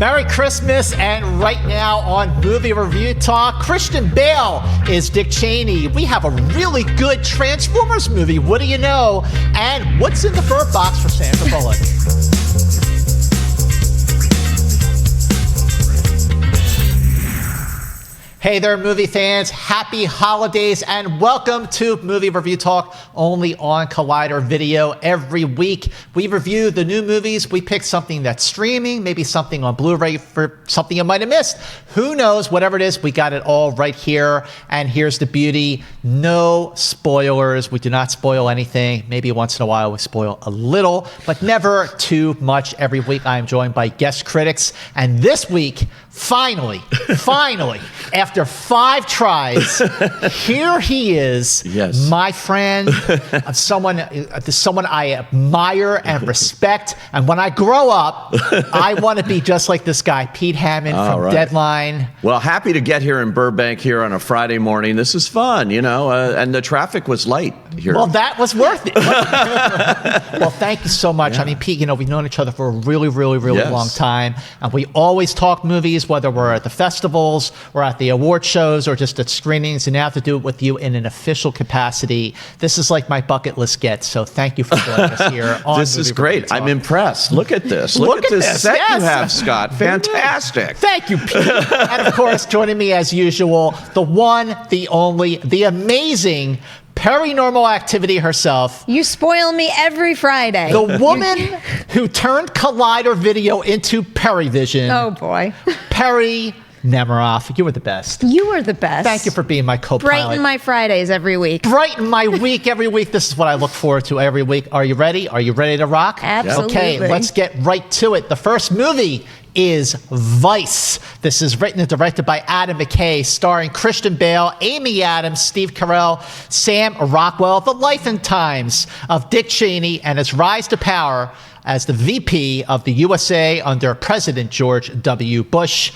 Merry Christmas, and right now on Movie Review Talk, Christian Bale is Dick Cheney. We have a really good Transformers movie, what do you know? And what's in the bird box for Sandra Bullock? Hey there, movie fans. Happy holidays and welcome to Movie Review Talk, only on Collider Video. Every week, we review the new movies. We pick something that's streaming, maybe something on Blu-ray for something you might have missed. Who knows? Whatever it is, we got it all right here. And here's the beauty. No spoilers. We do not spoil anything. Maybe once in a while we spoil a little, but never too much. Every week, I am joined by guest critics. And this week, finally, after 5 tries, here he is, yes. My friend, someone I admire and respect. And when I grow up, I want to be just like this guy, Pete Hammond from Deadline. Well, happy to get here in Burbank here on a Friday morning. This is fun, you know, and the traffic was light here. Well, that was worth it. Well, thank you so much. Yeah. I mean, Pete, you know, we've known each other for a really long time. And we always talk movies, whether we're at the festivals or at the award shows or just at screenings, and now to do it with you in an official capacity. This is like my bucket list get, so thank you for joining us here on This is great. I'm impressed. Look at this. Look at this set you have, Scott. Fantastic. Thank you, Pete. And of course, joining me as usual, the one, the only, the amazing Perri Normal Activity herself. You spoil me every Friday. The woman who turned Collider Video into Perri Vision. Oh, boy. Perri Nemiroff, you were the best. You were the best. Thank you for being my co-pilot. Brighten my Fridays every week. Brighten my week every week. This is what I look forward to every week. Are you ready? Are you ready to rock? Absolutely. Okay, let's get right to it. The first movie is Vice. This is written and directed by Adam McKay, starring Christian Bale, Amy Adams, Steve Carell, Sam Rockwell, the life and times of Dick Cheney and his rise to power as the VP of the USA under President George W. Bush.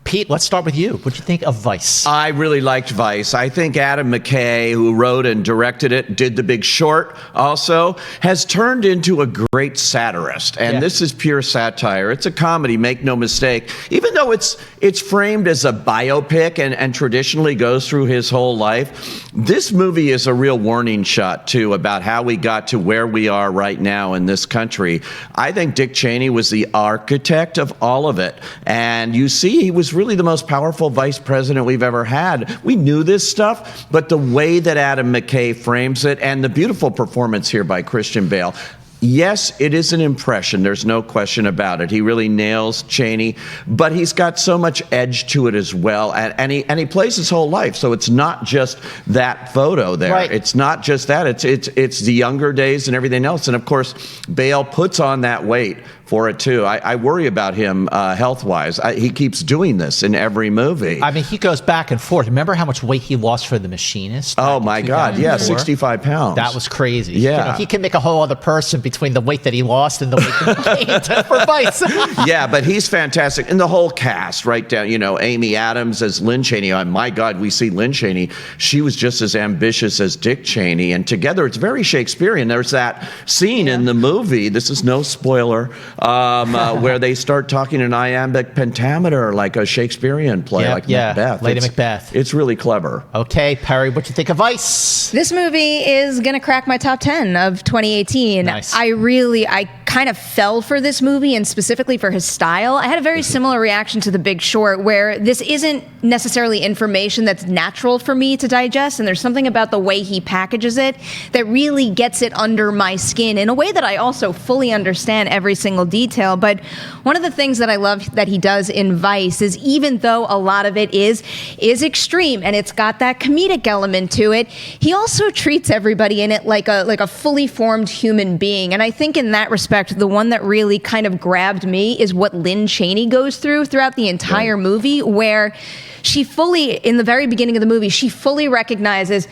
Pete, let's start with you. What did you think of Vice? I really liked Vice. I think Adam McKay, who wrote and directed it, did The Big Short also, has turned into a great satirist. And this is pure satire. It's a comedy, make no mistake. Even though it's framed as a biopic and traditionally goes through his whole life, this movie is a real warning shot, too, about how we got to where we are right now in this country. I think Dick Cheney was the architect of all of it. And you see, he was really the most powerful vice president we've ever had. We knew this stuff, but the way that Adam McKay frames it and the beautiful performance here by Christian Bale. Yes, it is an impression. There's no question about it. He really nails Cheney, but he's got so much edge to it as well. And he plays his whole life. So it's not just that photo there. Right. It's not just that. It's the younger days and everything else. And of course, Bale puts on that weight for it too. I worry about him health-wise. He keeps doing this in every movie. I mean, he goes back and forth. Remember how much weight he lost for The Machinist? Oh my God, yeah, 65 pounds. That was crazy. Yeah. You know, he can make a whole other person between the weight that he lost and the weight that he gained for Vice. Yeah, but he's fantastic. And the whole cast, right down, you know, Amy Adams as Lynn Cheney. Oh my God, we see Lynn Cheney. She was just as ambitious as Dick Cheney. And together, it's very Shakespearean. There's that scene in the movie, this is no spoiler, where they start talking in iambic pentameter like a Shakespearean play, like Macbeth. Lady Macbeth. It's really clever. Okay, Perri, what do you think of Vice? This movie is going to crack my top 10 of 2018. Nice. I kind of fell for this movie, and specifically for his style. I had a very similar reaction to The Big Short, where this isn't necessarily information that's natural for me to digest, and there's something about the way he packages it that really gets it under my skin in a way that I also fully understand every single detail. But one of the things that I love that he does in Vice is, even though a lot of it is extreme and it's got that comedic element to it, he also treats everybody in it like a fully formed human being. And I think in that respect, the one that really kind of grabbed me is what Lynn Cheney goes throughout the entire movie, where she fully, in the very beginning of the movie, she fully recognizes,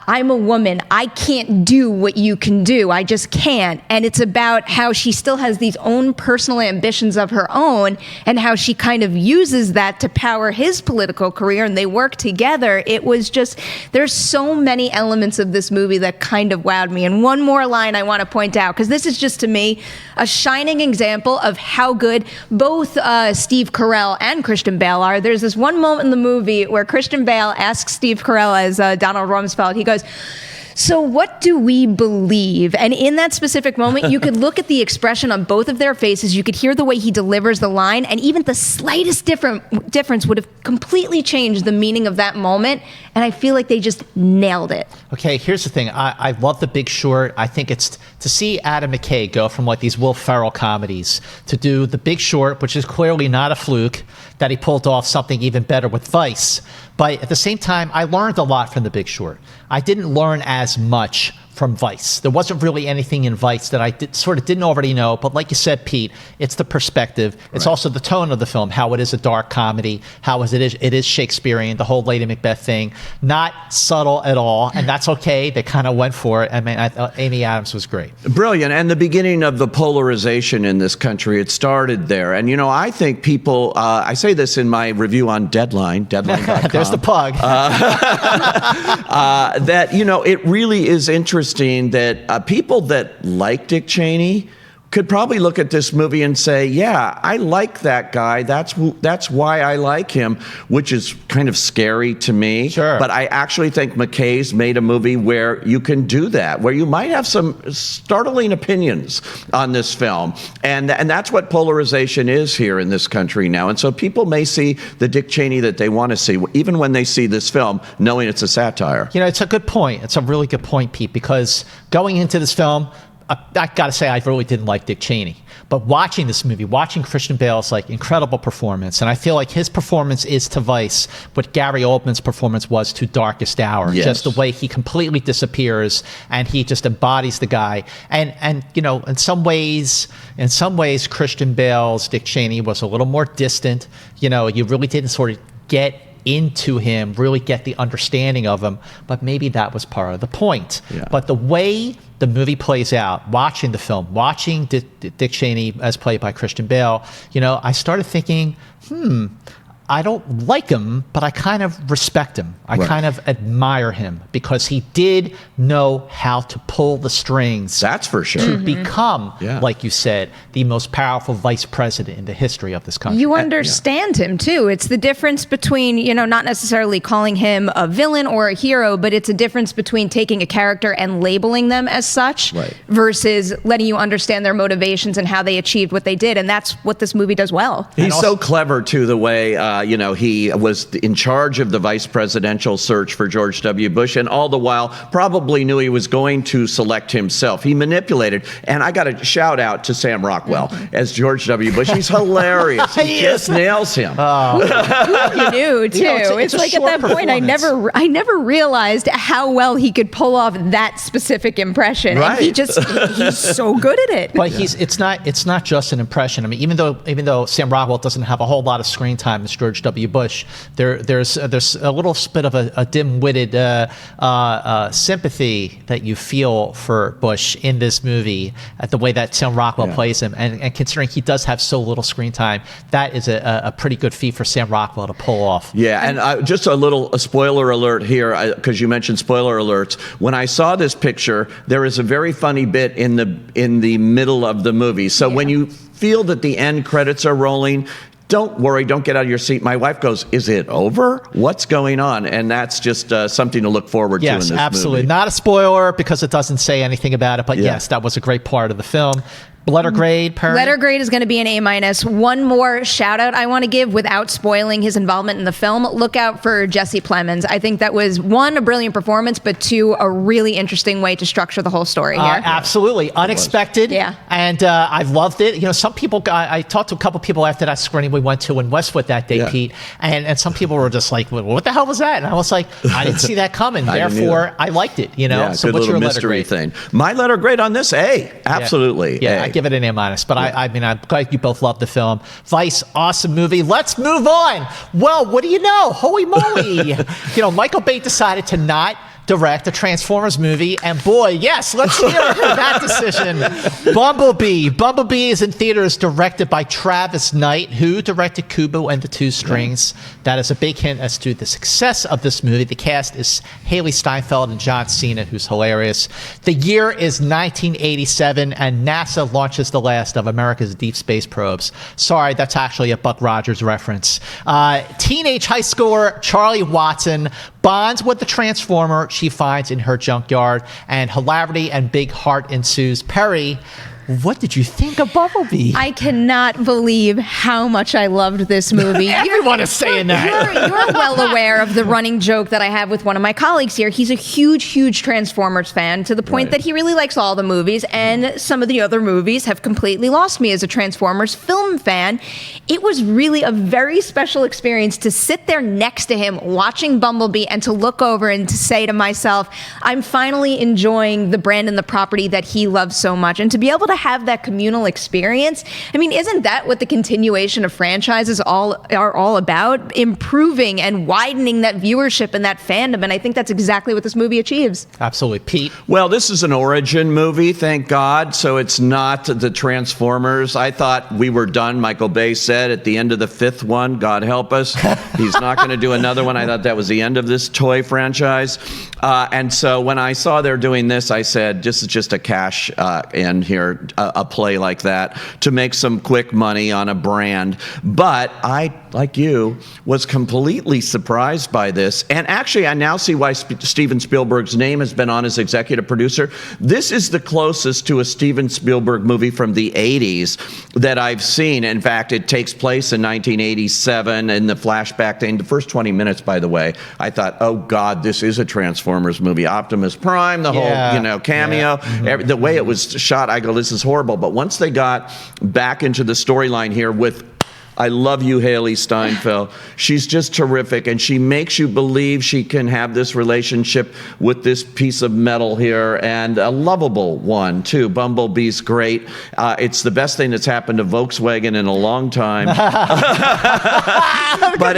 I'm a woman. I can't do what you can do. I just can't. And it's about how she still has these own personal ambitions of her own and how she kind of uses that to power his political career, and they work together. It was just, there's so many elements of this movie that kind of wowed me. And one more line I want to point out, because this is just, to me, a shining example of how good both Steve Carell and Christian Bale are. There's this one moment in the movie where Christian Bale asks Steve Carell as Donald Rumsfeld, he goes, "So what do we believe?" And in that specific moment, you could look at the expression on both of their faces. You could hear the way he delivers the line, and even the slightest difference would have completely changed the meaning of that moment. And I feel like they just nailed it. Okay, here's the thing. I love The Big Short. I think it's to see Adam McKay go from like these Will Ferrell comedies to do The Big Short, which is clearly not a fluke, that he pulled off something even better with Vice. But at the same time, I learned a lot from The Big Short. I didn't learn as much from Vice. There wasn't really anything in Vice that I didn't already know. But like you said, Pete, it's the perspective. It's also the tone of the film, how it is a dark comedy, how it is Shakespearean, the whole Lady Macbeth thing. Not subtle at all, and that's okay. They kind of went for it. I mean, I thought Amy Adams was great. Brilliant. And the beginning of the polarization in this country, it started there. And, you know, I think people, I say this in my review on Deadline.com. There's the plug. That, you know, it really is interesting that people that like Dick Cheney could probably look at this movie and say, yeah, I like that guy. That's why I like him, which is kind of scary to me. Sure. But I actually think McKay's made a movie where you can do that, where you might have some startling opinions on this film. And that's what polarization is here in this country now. And so people may see the Dick Cheney that they want to see, even when they see this film, knowing it's a satire. You know, it's a good point. It's a really good point, Pete, because going into this film, I got to say, I really didn't like Dick Cheney. But watching this movie, watching Christian Bale's like incredible performance, and I feel like his performance is to Vice what Gary Oldman's performance was to Darkest Hour. Yes. Just the way he completely disappears and he just embodies the guy. And you know, in some ways, Christian Bale's Dick Cheney was a little more distant. You know, you really didn't sort of get into him, really get the understanding of him, but maybe that was part of the point. Yeah. But the way the movie plays out, watching the film, watching Dick Cheney as played by Christian Bale, you know, I started thinking, I don't like him, but I kind of respect him. I kind of admire him because he did know how to pull the strings. That's for sure. To become, like you said, the most powerful vice president in the history of this country. You understand him too. It's the difference between, you know, not necessarily calling him a villain or a hero, but it's a difference between taking a character and labeling them as such versus letting you understand their motivations and how they achieved what they did. And that's what this movie does well. He's so clever too, the way, you know, he was in charge of the vice presidential search for George W. Bush, and all the while probably knew he was going to select himself. He manipulated, and I got to shout out to Sam Rockwell as George W. Bush. He's hilarious. He just nails him. You knew too. You know, it's like at that point, I never realized how well he could pull off that specific impression. Right. And he's so good at it. But it's not just an impression. I mean, even though Sam Rockwell doesn't have a whole lot of screen time as George W. Bush, there's a little bit of a dim-witted sympathy that you feel for Bush in this movie at the way that Sam Rockwell plays him, and considering he does have so little screen time, that is a pretty good feat for Sam Rockwell to pull off. Yeah, and just a spoiler alert here, because you mentioned spoiler alerts. When I saw this picture, there is a very funny bit in the middle of the movie. So when you feel that the end credits are rolling, don't worry, don't get out of your seat. My wife goes, is it over? What's going on? And that's just something to look forward to in this movie. Yes, absolutely. Not a spoiler because it doesn't say anything about it, but yes, that was a great part of the film. Letter grade, Perri? Letter grade is going to be an A-. One more shout out I want to give without spoiling his involvement in the film. Look out for Jesse Plemons. I think that was, one, a brilliant performance, but two, a really interesting way to structure the whole story here. Absolutely. Unexpected. Yeah. And I loved it. You know, some people, I talked to a couple people after that screening we went to in Westwood that day, Pete, and some people were just like, what the hell was that? And I was like, I didn't see that coming. Therefore, I liked it, you know? Yeah, so good what's your little letter grade? thing. My letter grade on this, A. Absolutely. Yeah, A. I give it an A-. But I mean, I'm glad you both loved the film. Vice, awesome movie. Let's move on. Well, what do you know? Holy moly. You know, Michael Bay decided to not direct a Transformers movie, and boy, yes, let's hear it for that decision. Bumblebee. Bumblebee is in theaters, directed by Travis Knight, who directed Kubo and the Two Strings. That is a big hint as to the success of this movie. The cast is Hailee Steinfeld and John Cena, who's hilarious. The year is 1987, and NASA launches the last of America's deep space probes. Sorry, that's actually a Buck Rogers reference. Teenage high schooler Charlie Watson bonds with the Transformer she finds in her junkyard, and hilarity and big heart ensues. Perri, what did you think of Bumblebee? I cannot believe how much I loved this movie. Everyone is saying that. You're well aware of the running joke that I have with one of my colleagues here. He's a huge Transformers fan, to the point that he really likes all the movies, and some of the other movies have completely lost me as a Transformers film fan. It was really a very special experience to sit there next to him watching Bumblebee and to look over and to say to myself, I'm finally enjoying the brand and the property that he loves so much, and to be able to have that communal experience. I mean, isn't that what the continuation of franchises are all about? Improving and widening that viewership and that fandom, and I think that's exactly what this movie achieves. Absolutely. Pete? Well, this is an origin movie, thank God, so it's not the Transformers. I thought we were done. Michael Bay said at the end of the fifth one, God help us, he's not going to do another one. I thought that was the end of this toy franchise. And so when I saw they're doing this, I said, this is just a cash in here, a play like that, to make some quick money on a brand. But I, like you, was completely surprised by this. And actually, I now see why Steven Spielberg's name has been on as executive producer. This is the closest to a Steven Spielberg movie from the 80s that I've seen. In fact, it takes place in 1987 in the flashback thing. The first 20 minutes, by the way, I thought, oh God, this is a Transformers movie. Optimus Prime, the whole, cameo, the way it was shot, I go, this is horrible. But once they got back into the storyline here with, I love you, Hailee Steinfeld. She's just terrific, and she makes you believe she can have this relationship with this piece of metal here, and a lovable one, too. Bumblebee's great. It's the best thing that's happened to Volkswagen in a long time. but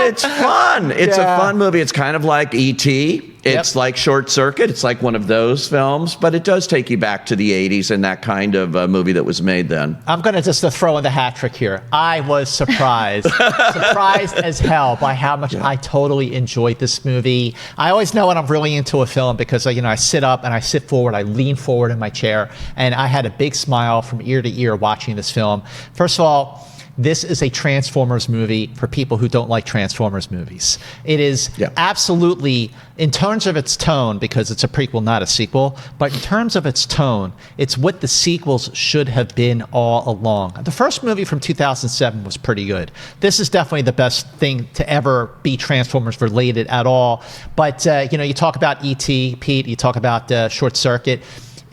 it's fun. It's a fun movie. It's kind of like E.T., it's like Short Circuit. It's like one of those films, but it does take you back to the 80s and that kind of movie that was made then. I'm going to just throw in the hat trick here. I was surprised, surprised as hell by how much I totally enjoyed this movie. I always know when I'm really into a film because, I sit up and I sit forward, I lean forward in my chair, and I had a big smile from ear to ear watching this film. First of all, this is a Transformers movie for people who don't like Transformers movies. It is absolutely, in terms of its tone, because it's a prequel, not a sequel, but in terms of its tone, it's what the sequels should have been all along. The first movie from 2007 was pretty good. This is definitely the best thing to ever be Transformers related at all. But, you talk about E.T., Pete, you talk about Short Circuit.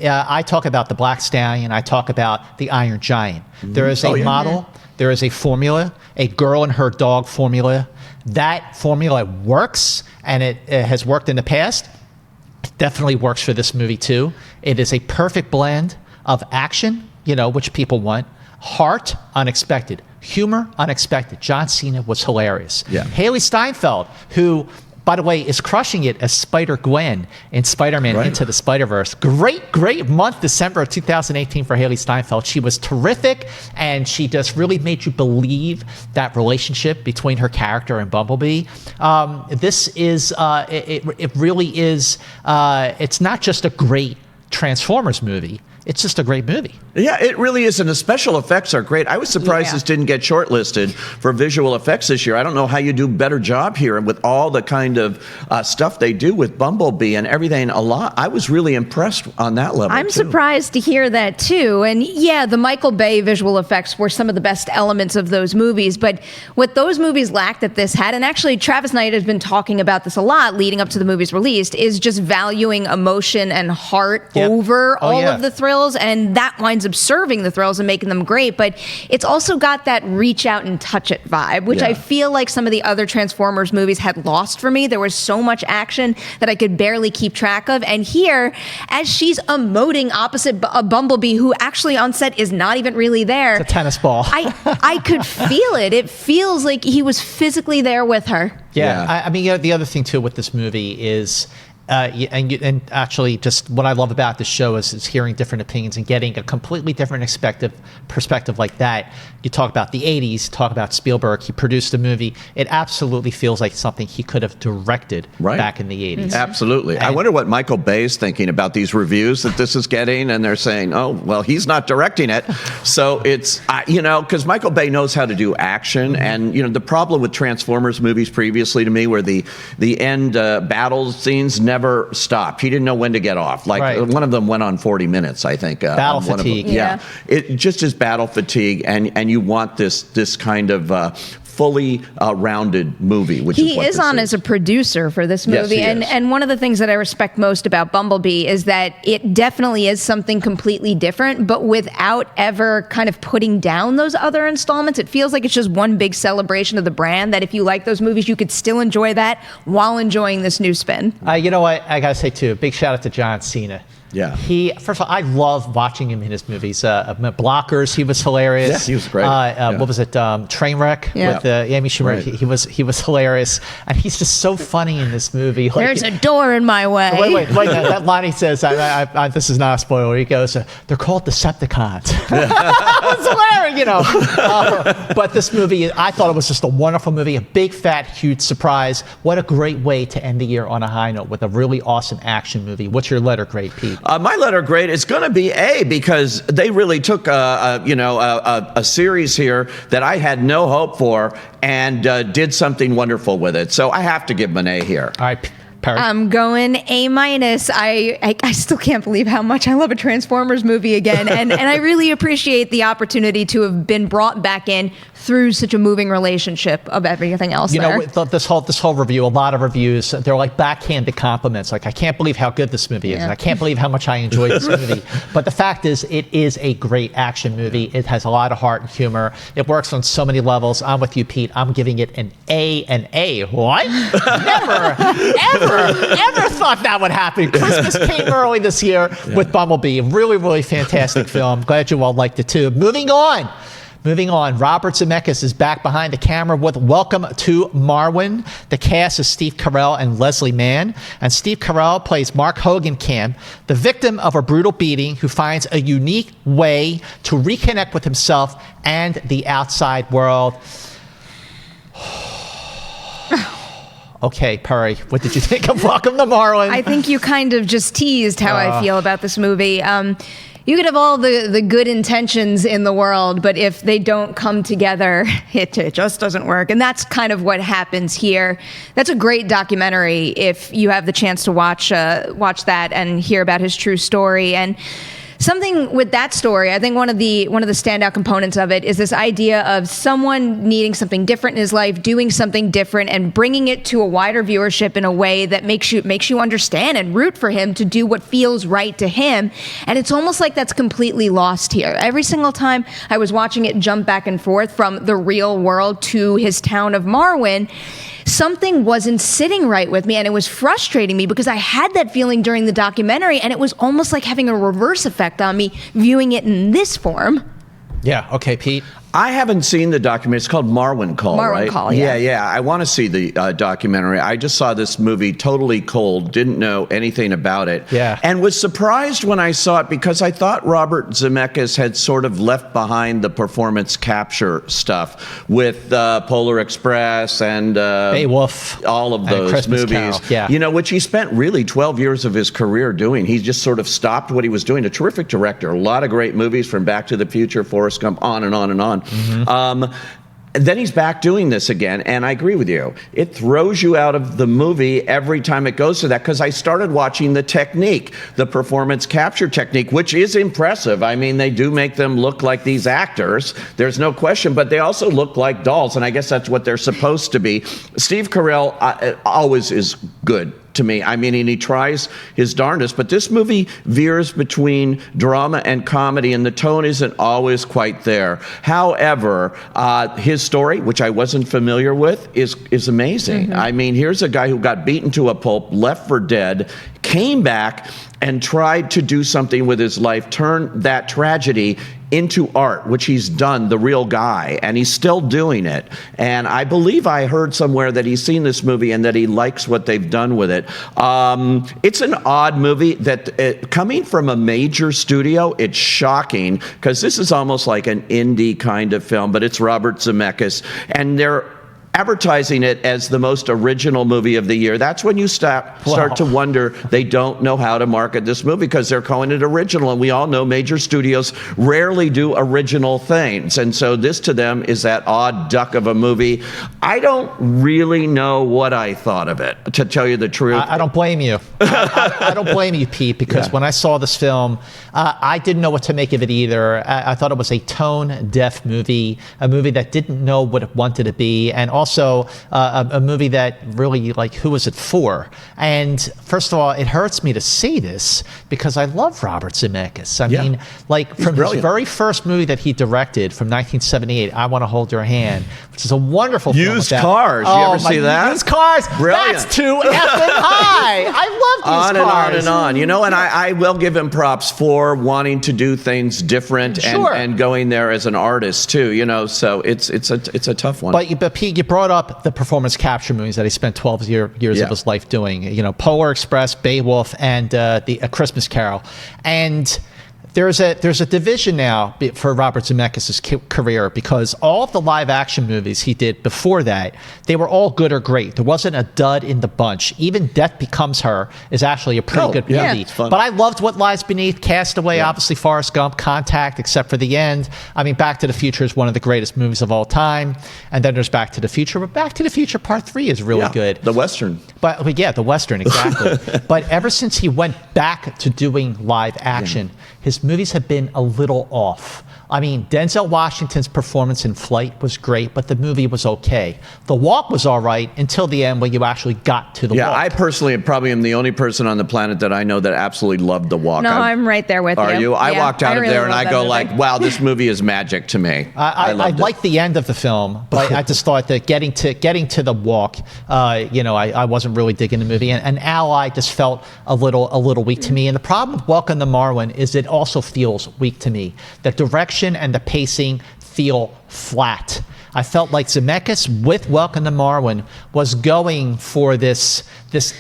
I talk about the Black Stallion. I talk about the Iron Giant. There is a model. There is a formula, a girl and her dog formula. That formula works, and it has worked in the past. It definitely works for this movie, too. It is a perfect blend of action, which people want, heart, unexpected, humor, unexpected. John Cena was hilarious. Hailee Steinfeld, who, by the way, is crushing it as Spider-Gwen in Spider-Man Into the Spider-Verse. Great month, December of 2018 for Hailee Steinfeld. She was terrific, and she just really made you believe that relationship between her character and Bumblebee. This is, it really is, it's not just a great Transformers movie. It's just a great movie. Yeah, it really is, and the special effects are great. I was surprised this didn't get shortlisted for visual effects this year. I don't know how you do a better job here, and with all the kind of stuff they do with Bumblebee and everything, I was really impressed on that level. I'm surprised to hear that, too. And the Michael Bay visual effects were some of the best elements of those movies, but what those movies lacked that this had, and actually Travis Knight has been talking about this a lot leading up to the movie's release, is just valuing emotion and heart over all of the thrills, and that winds up serving the thrills and making them great. But it's also got that reach out and touch it vibe, which I feel like some of the other Transformers movies had lost for me. There was so much action that I could barely keep track of. And here, as she's emoting opposite a Bumblebee, who actually on set is not even really there. It's a tennis ball. I could feel it. It feels like he was physically there with her. I mean, the other thing, too, with this movie is And actually, just what I love about this show is hearing different opinions and getting a completely different perspective like that. You talk about the 80s, talk about Spielberg. He produced a movie. It absolutely feels like something he could have directed back in the 80s. Absolutely. I wonder what Michael Bay's thinking about these reviews that this is getting, and they're saying, oh, well, he's not directing it. So it's, because Michael Bay knows how to do action, and, the problem with Transformers movies previously to me were the end battle scenes never stopped. He didn't know when to get off. One of them went on 40 minutes, I think. Battle fatigue. Yeah. It just is battle fatigue, and you want this kind of fully rounded movie, which he is what is on as a producer for this movie. Yes, he is. And one of the things that I respect most about Bumblebee is that it definitely is something completely different, but without ever kind of putting down those other installments. It feels like it's just one big celebration of the brand, that if you like those movies, you could still enjoy that while enjoying this new spin. You know what? I got to say, too, big shout out to John Cena. Yeah. First of all, I love watching him in his movies. Blockers, he was hilarious. Yeah, he was great. What was it? Trainwreck with Amy Schumer. Right. He was hilarious, and he's just so funny in this movie. There's a door in my way. Wait. That line he says, this is not a spoiler. He goes, they're called Decepticons. It's hilarious, But this movie, I thought it was just a wonderful movie, a big, fat, huge surprise. What a great way to end the year on a high note with a really awesome action movie. What's your letter grade, Pete? My letter grade is going to be A, because they really took a series here that I had no hope for and did something wonderful with it. So I have to give them an A here. All right, Perri? I'm going A-. I still can't believe how much I love a Transformers movie again. And I really appreciate the opportunity to have been brought back in through such a moving relationship of everything else this whole review, a lot of reviews, they're like backhanded compliments. Like, I can't believe how good this movie is. And I can't believe how much I enjoyed this movie. But the fact is, it is a great action movie. It has a lot of heart and humor. It works on so many levels. I'm with you, Pete. I'm giving it an A and A. What? Ever thought that would happen. Christmas came early this year with Bumblebee. Really, really fantastic film. Glad you all liked it too. Moving on. Robert Zemeckis is back behind the camera with Welcome to Marwen. The cast is Steve Carell and Leslie Mann. And Steve Carell plays Mark Hogenkamp, the victim of a brutal beating who finds a unique way to reconnect with himself and the outside world. Okay, Perri, what did you think of Welcome to Marwen? I think you kind of just teased how I feel about this movie. You could have all the good intentions in the world, but if they don't come together, it just doesn't work. And that's kind of what happens here. That's a great documentary if you have the chance to watch that and hear about his true story. And something with that story, I think one of the standout components of it is this idea of someone needing something different in his life, doing something different, and bringing it to a wider viewership in a way that makes you understand and root for him to do what feels right to him. And it's almost like that's completely lost here. Every single time I was watching it jump back and forth from the real world to his town of Marwen, something wasn't sitting right with me, and it was frustrating me because I had that feeling during the documentary, and it was almost like having a reverse effect on me viewing it in this form. Yeah, okay, Pete. I haven't seen the documentary. It's called Marwen Call, right? Marwen Call, yeah. Yeah. I want to see the documentary. I just saw this movie totally cold, didn't know anything about it. Yeah. And was surprised when I saw it because I thought Robert Zemeckis had sort of left behind the performance capture stuff with Polar Express and Beowulf, all of those Christmas movies. Carol. Yeah. Which he spent really 12 years of his career doing. He just sort of stopped what he was doing. A terrific director. A lot of great movies from Back to the Future, Forrest Gump, on and on and on. Mm-hmm. Then he's back doing this again, and I agree with you. It throws you out of the movie every time it goes to that, because I started watching the technique, the performance capture technique, which is impressive. I mean, they do make them look like these actors, there's no question, but they also look like dolls, and I guess that's what they're supposed to be. Steve Carell always is good to me. I mean, and he tries his darndest, but this movie veers between drama and comedy, and the tone isn't always quite there. However, his story, which I wasn't familiar with, is amazing. Mm-hmm. I mean, here's a guy who got beaten to a pulp, left for dead, came back and tried to do something with his life, turn that tragedy into art, which he's done, The Real Guy, and he's still doing it. And I believe I heard somewhere that he's seen this movie and that he likes what they've done with it. It's an odd movie that, coming from a major studio, it's shocking, because this is almost like an indie kind of film, but it's Robert Zemeckis, and they're advertising it as the most original movie of the year. That's when you start to wonder they don't know how to market this movie, because they're calling it original, and we all know major studios rarely do original things, and so this to them is that odd duck of a movie. I don't really know what I thought of it, to tell you the truth. I don't blame you. I don't blame you, Pete, because when I saw this film, I didn't know what to make of it either. I thought it was a tone-deaf movie, a movie that didn't know what it wanted to be, and also a movie that really, like, who was it for? And first of all, it hurts me to say this because I love Robert Zemeckis. I mean, like, from his very first movie that he directed from 1978, I Want to Hold Your Hand, which is a wonderful film. Used Cars. You ever see that? Used Cars. Brilliant. That's too effing high. I love Used Cars. On and on. You know, and I will give him props for wanting to do things different and going there as an artist too. You know, so it's a tough one. But Pete, you brought up the performance capture movies that he spent 12 years of his life doing. You know, Polar Express, Beowulf, and A Christmas Carol. And there's a division now for Robert Zemeckis' career, because all of the live action movies he did before that, they were all good or great. There wasn't a dud in the bunch. Even Death Becomes Her is actually a pretty good movie. But I loved What Lies Beneath, Castaway, obviously Forrest Gump, Contact, except for the end. I mean, Back to the Future is one of the greatest movies of all time. And then there's Back to the Future, but Back to the Future Part 3 is really good. The Western. But yeah, the Western, exactly. But ever since he went back to doing live action, his movies have been a little off. I mean, Denzel Washington's performance in Flight was great, but the movie was okay. The Walk was all right until the end, when you actually got to the Walk. Yeah, I personally probably am the only person on the planet that I know that absolutely loved The Walk. No, I'm right there with you. Are you? I walked out of there and I go like, wow, this movie is magic to me. I liked the end of the film, but I just thought that getting to the Walk, I wasn't really digging the movie. And Ally just felt a little weak to me. And the problem with Welcome to Marwen is it also feels weak to me. The direction and the pacing feel flat. I felt like Zemeckis with Welcome to Marwen was going for this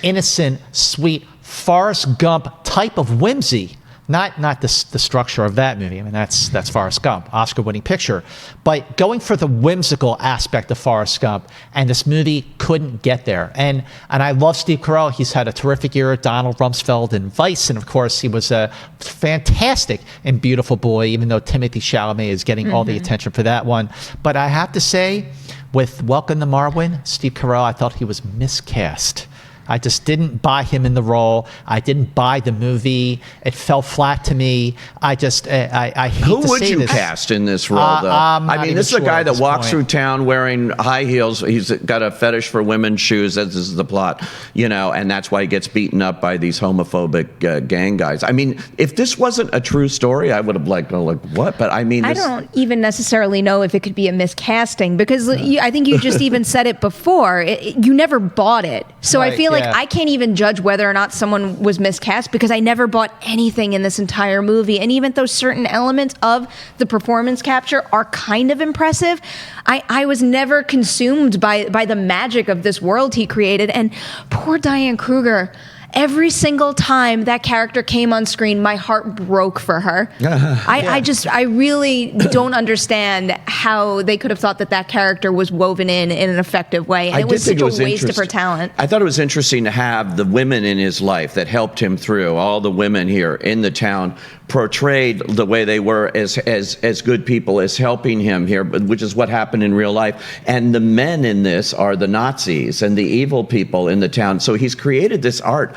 innocent, sweet Forrest Gump type of whimsy. Not the structure of that movie. I mean, that's Forrest Gump, Oscar-winning picture. But going for the whimsical aspect of Forrest Gump, and this movie couldn't get there. And I love Steve Carell. He's had a terrific year. Donald Rumsfeld in Vice, and of course, he was fantastic in Beautiful Boy, even though Timothée Chalamet is getting all the attention for that one. But I have to say, with Welcome to Marwen, Steve Carell, I thought he was miscast. I just didn't buy him in the role. I didn't buy the movie. It fell flat to me. I hate to say this. Who would you cast in this role, though? I mean, this is a guy that walks through town wearing high heels. He's got a fetish for women's shoes. This is the plot, and that's why he gets beaten up by these homophobic gang guys. I mean, if this wasn't a true story, I would have like, what? But I mean, I don't even necessarily know if it could be a miscasting, because I think you just even said it before. You never bought it. So I feel like I can't even judge whether or not someone was miscast, because I never bought anything in this entire movie. And even though certain elements of the performance capture are kind of impressive, I was never consumed by the magic of this world he created. And poor Diane Kruger. Every single time that character came on screen, my heart broke for her. I really don't understand how they could have thought that character was woven in an effective way. And it was such a waste of her talent. I thought it was interesting to have the women in his life that helped him through, all the women here in the town, portrayed the way they were as good people, as helping him here, which is what happened in real life. And the men in this are the Nazis and the evil people in the town. So he's created this art.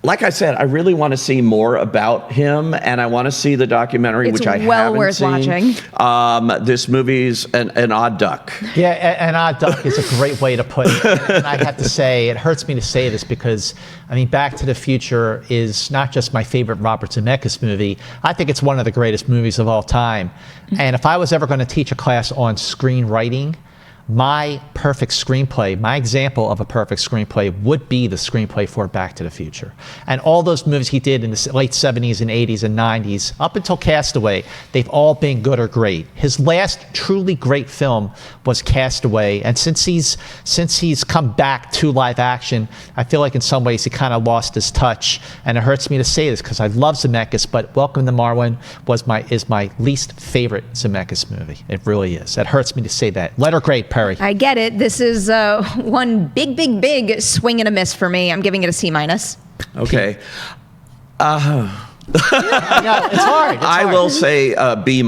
Like I said, I really want to see more about him, and I want to see the documentary, which I haven't seen. It's well worth watching. This movie's an odd duck. Yeah, an odd duck is a great way to put it. And I have to say, it hurts me to say this, because, I mean, Back to the Future is not just my favorite Robert Zemeckis movie. I think it's one of the greatest movies of all time. And if I was ever going to teach a class on screenwriting, my perfect screenplay, my example of a perfect screenplay would be the screenplay for Back to the Future. And all those movies he did in the late 70s and 80s and 90s, up until Castaway, they've all been good or great. His last truly great film was Castaway. And since he's come back to live action, I feel like in some ways he kind of lost his touch. And it hurts me to say this because I love Zemeckis, but Welcome to Marwen is my least favorite Zemeckis movie. It really is. It hurts me to say that. Letter grade, Perri. I get it. This is one big swing and a miss for me. I'm giving it a C-. Okay. Yeah, it's hard. I will say B-. You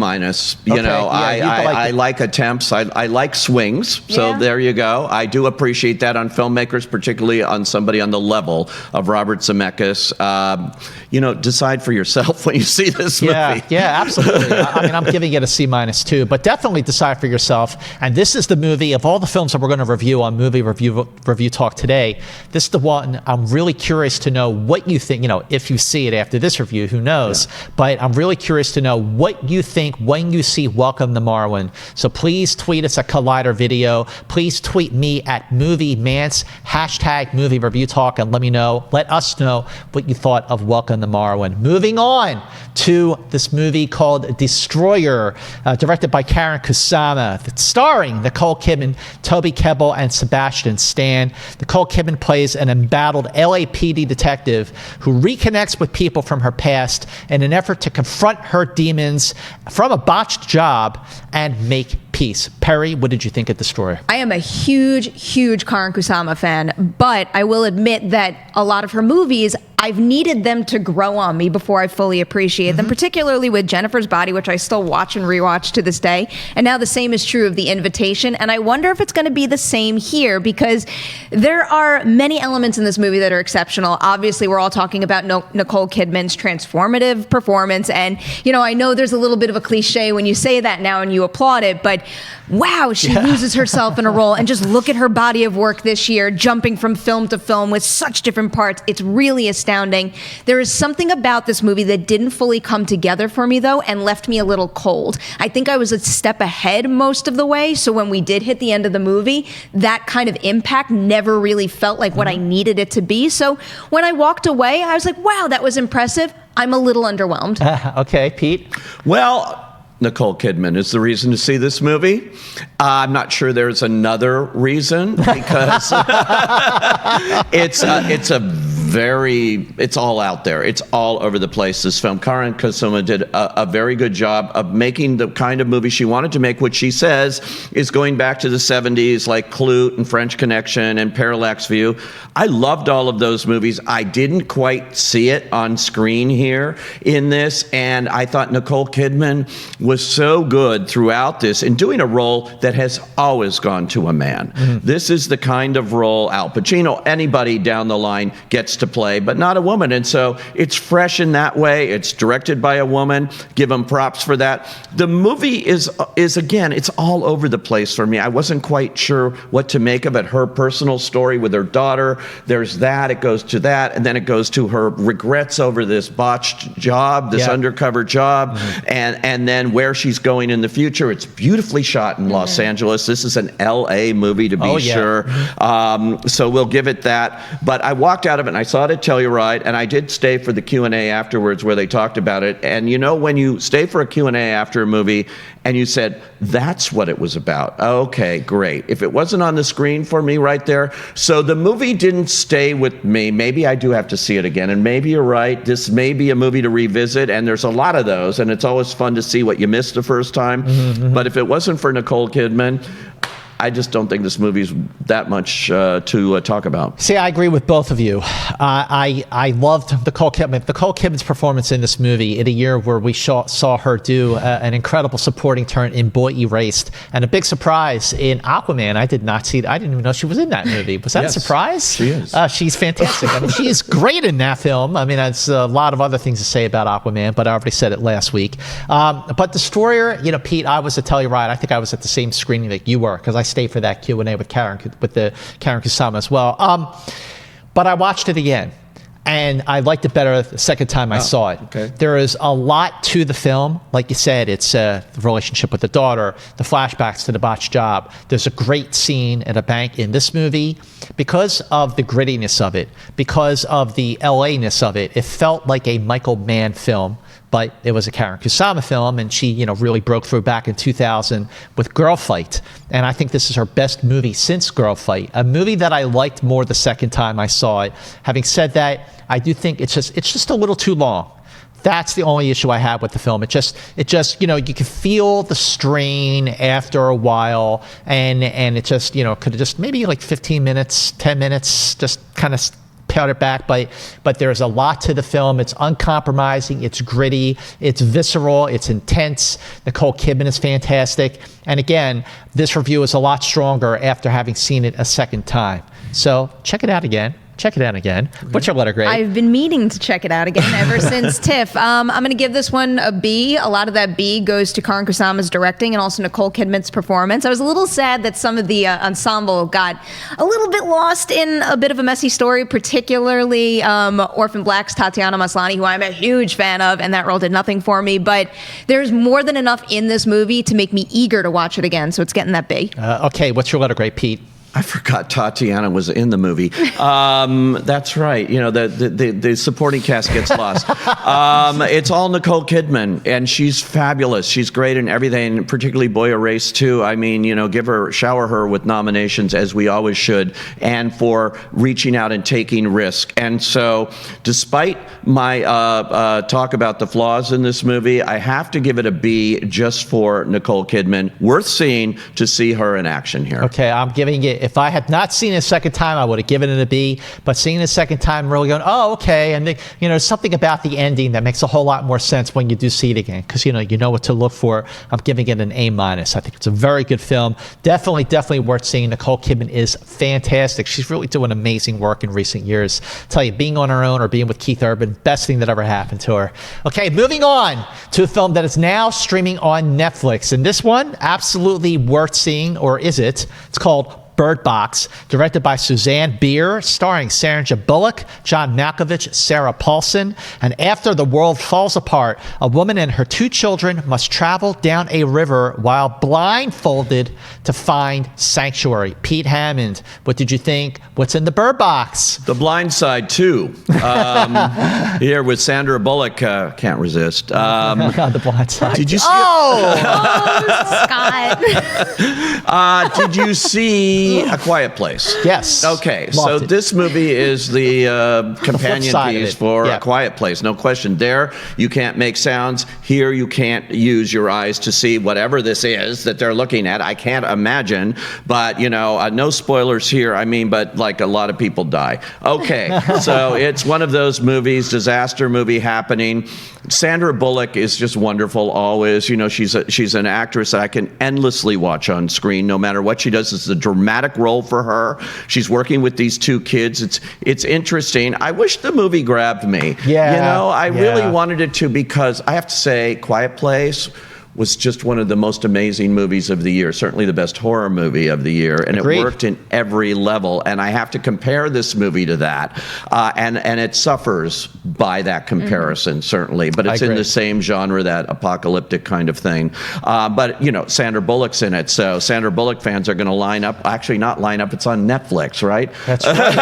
know, I like attempts. I like swings. So Yeah. there you go. I do appreciate that on filmmakers, particularly on somebody on the level of Robert Zemeckis. You know, decide for yourself when you see this movie. Yeah, absolutely. I mean, I'm giving it a C- too, but definitely decide for yourself. And this is the movie of all the films that we're going to review on Movie Review Talk today. This is the one I'm really curious to know what you think. You know, if you see it after this review, who knows? Yeah. But I'm really curious to know what you think when you see Welcome to Marwen. So please tweet us at Collider Video. Please tweet me at Movie Mantz, hashtag Movie Review Talk, and let us know what you thought of Welcome to Marwen. Moving on to this movie called Destroyer, directed by Karyn Kusama, starring Nicole Kidman, Toby Kebbell, and Sebastian Stan. Nicole Kidman plays an embattled LAPD detective who reconnects with people from her past in an effort to confront her demons from a botched job and make peace. Perri, what did you think of Destroyer? I am a huge Karyn Kusama fan, but I will admit that a lot of her movies, I've needed them to grow on me before I fully appreciate them, particularly with Jennifer's Body, which I still watch and rewatch to this day. And now the same is true of The Invitation. And I wonder if it's going to be the same here, because there are many elements in this movie that are exceptional. Obviously, we're all talking about Nicole Kidman's transformative performance. And, you know, I know there's a little bit of a cliche when you say that now and you applaud it, but wow, she loses herself in a role. And just look at her body of work this year, jumping from film to film with such different parts. It's really astounding. There is something about this movie that didn't fully come together for me, though, and left me a little cold. I think I was a step ahead most of the way. So when we did hit the end of the movie, that kind of impact never really felt like what I needed it to be. So when I walked away, I was like, wow, that was impressive. I'm a little underwhelmed. Okay, Pete? Well, Nicole Kidman is the reason to see this movie. I'm not sure there's another reason, because it's all out there. It's all over the place, this film. Karyn Kusama did a very good job of making the kind of movie she wanted to make, which she says is going back to the 70s, like Clute and French Connection and Parallax View. I loved all of those movies. I didn't quite see it on screen here in this, and I thought Nicole Kidman was so good throughout this in doing a role that has always gone to a man. This is the kind of role Al Pacino, anybody down the line gets to play, but not a woman. And so it's fresh in that way. It's directed by a woman. Give them props for that. The movie is again, it's all over the place for me. I wasn't quite sure what to make of it. Her personal story with her daughter, there's that, it goes to that, and then it goes to her regrets over this botched job, this undercover job, and then where she's going in the future. It's beautifully shot in Los Angeles. This is an LA movie, to be sure. So we'll give it that. But I walked out of it and I saw it at Telluride, and I did stay for the Q&A afterwards where they talked about it. And you know, when you stay for a Q&A after a movie and you said, that's what it was about. Okay, great. If it wasn't on the screen for me right there. So the movie didn't stay with me. Maybe I do have to see it again. And maybe you're right. This may be a movie to revisit. And there's a lot of those. And it's always fun to see what you missed the first time. But if it wasn't for Nicole Kidman, I just don't think this movie's that much to talk about. See, I agree with both of you. I loved Nicole Kidman. Nicole Kidman's performance in this movie in a year where we saw her do an incredible supporting turn in Boy Erased, and a big surprise in Aquaman. I didn't even know she was in that movie. Was that a surprise? She is. She's fantastic. I mean, she's great in that film. I mean, there's a lot of other things to say about Aquaman, but I already said it last week. But Destroyer, you know, Pete, I was at Telluride. I think I was at the same screening that you were, because I stayed for that Q&A with Karyn Kusama as well. But I watched it again, and I liked it better the second time I saw it. Okay. There is a lot to the film. Like you said, it's the relationship with the daughter, the flashbacks to the botched job. There's a great scene at a bank in this movie. Because of the grittiness of it, because of the LA-ness of it, it felt like a Michael Mann film, but it was a Karen Kusama film, and she, really broke through back in 2000 with Girl Fight. And I think this is her best movie since Girl Fight, a movie that I liked more the second time I saw it. Having said that, I do think it's just a little too long. That's the only issue I have with the film. It just, you can feel the strain after a while, and it just, could have just maybe like 15 minutes, 10 minutes, just kind of pared it back. But there's a lot to the film. It's uncompromising. It's gritty. It's visceral. It's intense. Nicole Kidman is fantastic. And again, this review is a lot stronger after having seen it a second time. So check it out again. What's your letter grade? I've been meaning to check it out again ever since TIFF. I'm going to give this one a B. A lot of that B goes to Karen Kusama's directing and also Nicole Kidman's performance. I was a little sad that some of the ensemble got a little bit lost in a bit of a messy story, particularly Orphan Black's Tatiana Maslany, who I'm a huge fan of, and that role did nothing for me. But there's more than enough in this movie to make me eager to watch it again, so it's getting that B. Okay, what's your letter grade, Pete? I forgot Tatiana was in the movie. That's right. The supporting cast gets lost. It's all Nicole Kidman, and she's fabulous. She's great in everything, particularly Boy Erased too. I mean, shower her with nominations, as we always should, and for reaching out and taking risk. And so, despite my talk about the flaws in this movie, I have to give it a B just for Nicole Kidman. Worth seeing to see her in action here. Okay, I'm giving it. If I had not seen it a second time, I would have given it a B. But seeing it a second time, really going, oh, okay. And there's something about the ending that makes a whole lot more sense when you do see it again, because you know what to look for. I'm giving it an A-. I think it's a very good film. Definitely worth seeing. Nicole Kidman is fantastic. She's really doing amazing work in recent years. I tell you, being on her own or being with Keith Urban, best thing that ever happened to her. Okay, moving on to a film that is now streaming on Netflix, and this one absolutely worth seeing, or is it? It's called Bird Box, directed by Suzanne Bier, starring Sandra Bullock, John Malkovich, Sarah Paulson. And after the world falls apart, a woman and her 2 children must travel down a river while blindfolded to find sanctuary. Pete Hammond, what did you think? What's in the Bird Box? The Blind Side 2. Here with Sandra Bullock. Can't resist. The Blind Side. Did you see Scott. did you see A Quiet Place? Yes. Okay, Loved it. This movie is the companion piece for Yeah. A Quiet Place. No question. There, you can't make sounds. Here, you can't use your eyes to see whatever this is that they're looking at. I can't imagine, but no spoilers here. But like a lot of people die. Okay, so it's one of those movies, disaster movie happening. Sandra Bullock is just wonderful always. She's an actress that I can endlessly watch on screen, no matter what she does. It's a dramatic role for her. She's working with these 2 kids. It's interesting. I wish the movie grabbed me. Yeah. I really wanted it to, because I have to say, Quiet Place was just one of the most amazing movies of the year, certainly the best horror movie of the year, and Agreed. It worked in every level. And I have to compare this movie to that, and it suffers by that comparison, certainly. But it's in the same genre, that apocalyptic kind of thing. But Sandra Bullock's in it, so Sandra Bullock fans are going to line up. Actually, not line up. It's on Netflix, right? That's right.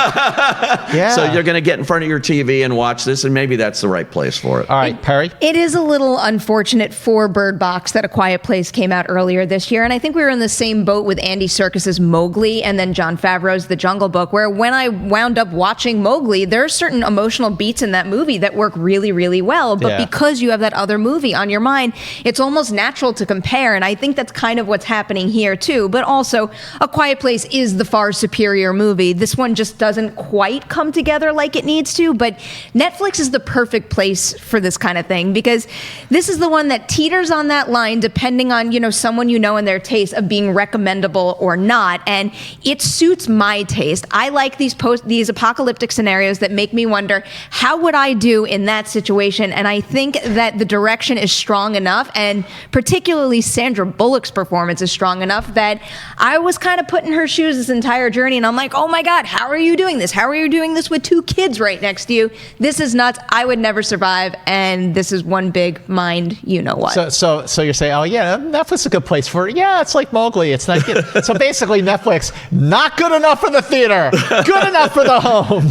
Yeah. So you're going to get in front of your TV and watch this, and maybe that's the right place for it. All right, Perry. It is a little unfortunate for Bird Box that A Quiet Place came out earlier this year, and I think we were in the same boat with Andy Serkis's Mowgli and then Jon Favreau's The Jungle Book, where when I wound up watching Mowgli, there are certain emotional beats in that movie that work really, really well, but because you have that other movie on your mind, it's almost natural to compare, and I think that's kind of what's happening here too. But also, A Quiet Place is the far superior movie. This one just doesn't quite come together like it needs to, but Netflix is the perfect place for this kind of thing, because this is the one that teeters on that line depending on, someone and their taste of being recommendable or not. And it suits my taste. I like these apocalyptic scenarios that make me wonder, how would I do in that situation? And I think that the direction is strong enough, and particularly Sandra Bullock's performance is strong enough, that I was kind of put in her shoes this entire journey, and I'm like, oh my God, how are you doing this? How are you doing this with 2 kids right next to you? This is nuts. I would never survive, and this is one big mind, what. So you're saying, oh yeah, Netflix is a good place for it. Yeah, it's like Mowgli. It's not good. So basically, Netflix, not good enough for the theater, good enough for the home.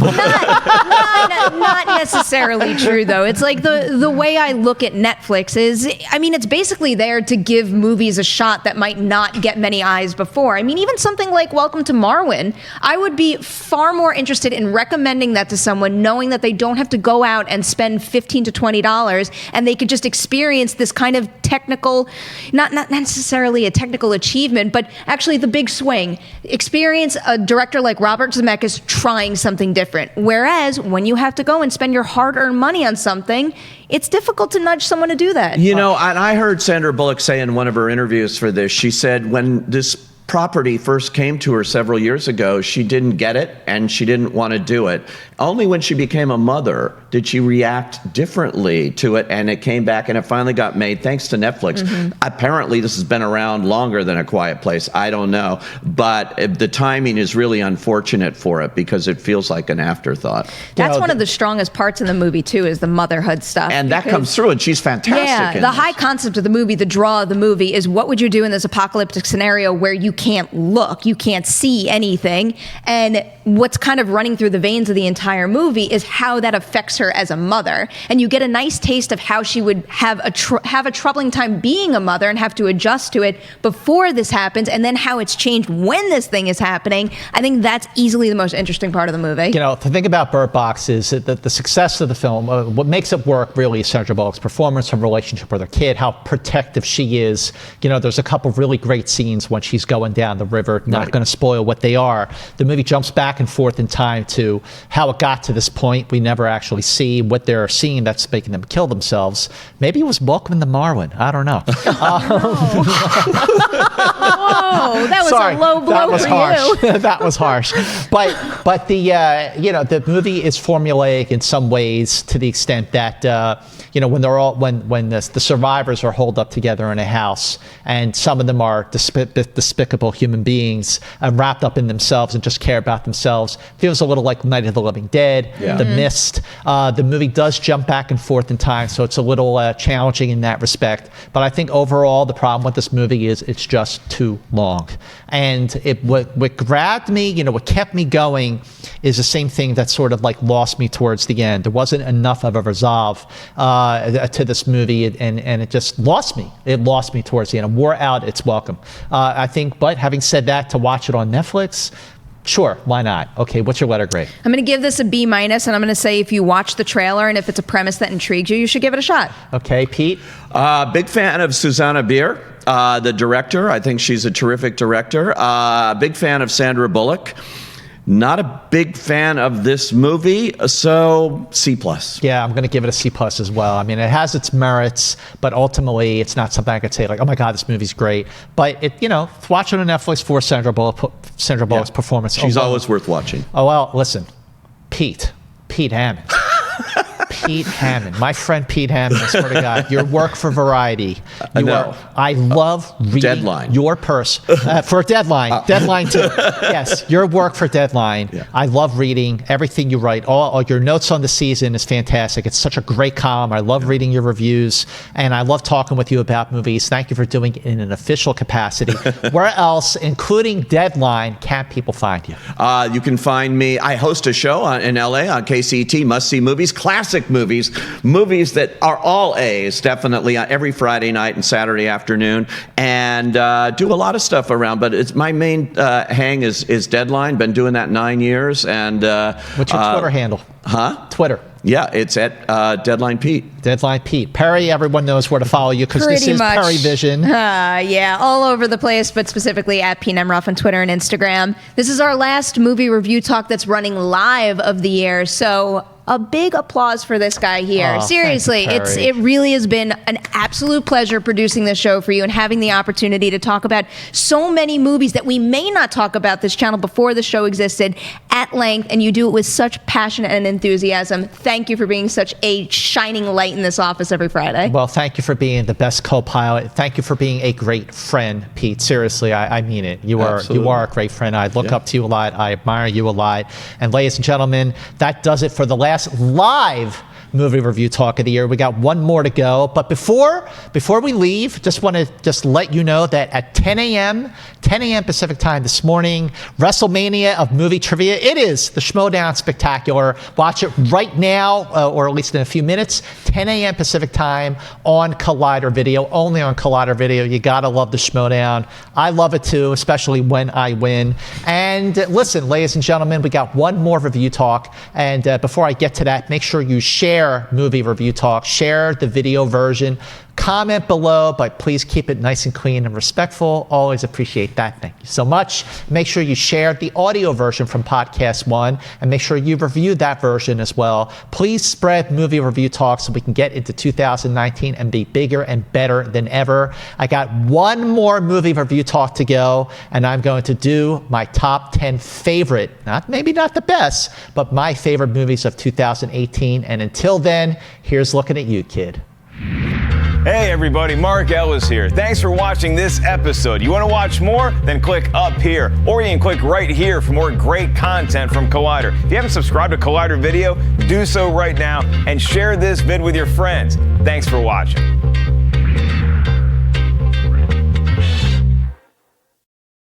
Not necessarily true, though. It's like the way I look at Netflix is, it's basically there to give movies a shot that might not get many eyes before. Even something like Welcome to Marwen, I would be far more interested in recommending that to someone, knowing that they don't have to go out and spend $15 to $20, and they could just experience this kind of technical, not necessarily a technical achievement, but actually the big swing. Experience a director like Robert Zemeckis trying something different. Whereas when you have to go and spend your hard-earned money on something, it's difficult to nudge someone to do that. And I heard Sandra Bullock say in one of her interviews for this, she said when this property first came to her several years ago, she didn't get it and she didn't want to do it. Only when she became a mother did she react differently to it, and it came back and it finally got made thanks to Netflix. Mm-hmm. Apparently this has been around longer than A Quiet Place. I don't know, but the timing is really unfortunate for it because it feels like an afterthought. That's one of the strongest parts in the movie too, is the motherhood stuff. And that comes through, and she's fantastic. Yeah, the high concept of the movie, the draw of the movie is, what would you do in this apocalyptic scenario where you can't look, you can't see anything? And what's kind of running through the veins of the entire movie is how that affects her as a mother. And you get a nice taste of how she would have a troubling time being a mother and have to adjust to it before this happens, and then how it's changed when this thing is happening. I think that's easily the most interesting part of the movie. The thing about Bird Box is that the success of the film, what makes it work really is Sandra Bullock's performance, her relationship with her kid, how protective she is. There's a couple of really great scenes when she's going down the river, not going to spoil what they are. The movie jumps back and forth in time to how it got to this point. We never actually see what they're seeing that's making them kill themselves. Maybe it was Welcome to Marwen. I don't know. Whoa, that was a low blow for you. That was harsh. But the movie is formulaic in some ways, to the extent that when the survivors are holed up together in a house, and some of them are despicable human beings wrapped up in themselves and just care about themselves. Feels a little like Night of the Living Dead, The Mist. The movie does jump back and forth in time, so it's a little challenging in that respect. But I think overall the problem with this movie is it's just too long. And what grabbed me, what kept me going, is the same thing that sort of like lost me towards the end. There wasn't enough of a resolve to this movie, and it just lost me. It lost me towards the end. I wore out its welcome. I think, but having said that, to watch it on Netflix, sure, why not? Okay, what's your letter grade? I'm going to give this a B-, and I'm going to say if you watch the trailer and if it's a premise that intrigues you, you should give it a shot. Okay, Pete? Big fan of Susanna Bier, the director. I think she's a terrific director. Big fan of Sandra Bullock. Not a big fan of this movie, so C+. Yeah, I'm going to give it a C+ as well. It has its merits, but ultimately it's not something I could say like, oh my God, this movie's great. But watch it on Netflix for Sandra Bullock's performance. She's always worth watching. Oh, well, listen, Pete Hammond. Pete Hammond, my friend Pete Hammond, I swear to God, your work for Variety. I love reading Deadline. Your purse for Deadline. Deadline too. Yes, your work for Deadline. Yeah. I love reading everything you write. All your notes on the season is fantastic. It's such a great column. I love reading your reviews, and I love talking with you about movies. Thank you for doing it in an official capacity. Where else, including Deadline, can people find you? You can find me. I host a show in LA on KCET, Must See Movies, classic movies that are all A's, definitely every Friday night and Saturday afternoon, and do a lot of stuff around. But it's my main hang is Deadline. Been doing that 9 years. And what's your Twitter handle? Twitter. Yeah, it's at Deadline Pete. Deadline Pete. Perri, everyone knows where to follow you because this is Perri Vision. Yeah, all over the place, but specifically at P. Nemiroff on Twitter and Instagram. This is our last movie review talk that's running live of the year, so a big applause for this guy here. Oh, Seriously, thank you, Perri. it really has been an absolute pleasure producing this show for you and having the opportunity to talk about so many movies that we may not talk about this channel before the show existed at length, and you do it with such passion and enthusiasm. Thank you for being such a shining light in this office every Friday. Well, thank you for being the best co-pilot. Thank you for being a great friend, Pete. Seriously, I mean it. You are a great friend. I look up to you a lot. I admire you a lot. And ladies and gentlemen, that does it for the last live movie review talk of the year. We got one more to go. But before we leave, just want to let you know that at 10 a.m. Pacific time this morning, WrestleMania of movie trivia. It is the Schmodown Spectacular. Watch it right now, or at least in a few minutes, 10 a.m. Pacific time on Collider Video, only on Collider Video. You gotta love the Schmodown. I love it too, especially when I win. And listen, ladies and gentlemen, we got one more review talk. And before I get to that, make sure you share movie review talk, share the video version, comment below, but please keep it nice and clean and respectful. Always appreciate that. Thank you so much. Make sure you share the audio version from Podcast One, and make sure you review that version as well. Please spread movie review talk so we can get into 2019 and be bigger and better than ever. I got one more movie review talk to go, and I'm going to do my top 10 favorite, maybe not the best, but my favorite movies of 2018. And until then, here's looking at you, kid. Hey everybody, Mark Ellis here. Thanks for watching this episode. You want to watch more? Then click up here, or you can click right here for more great content from Collider. If you haven't subscribed to Collider Video, do so right now and share this vid with your friends. Thanks for watching.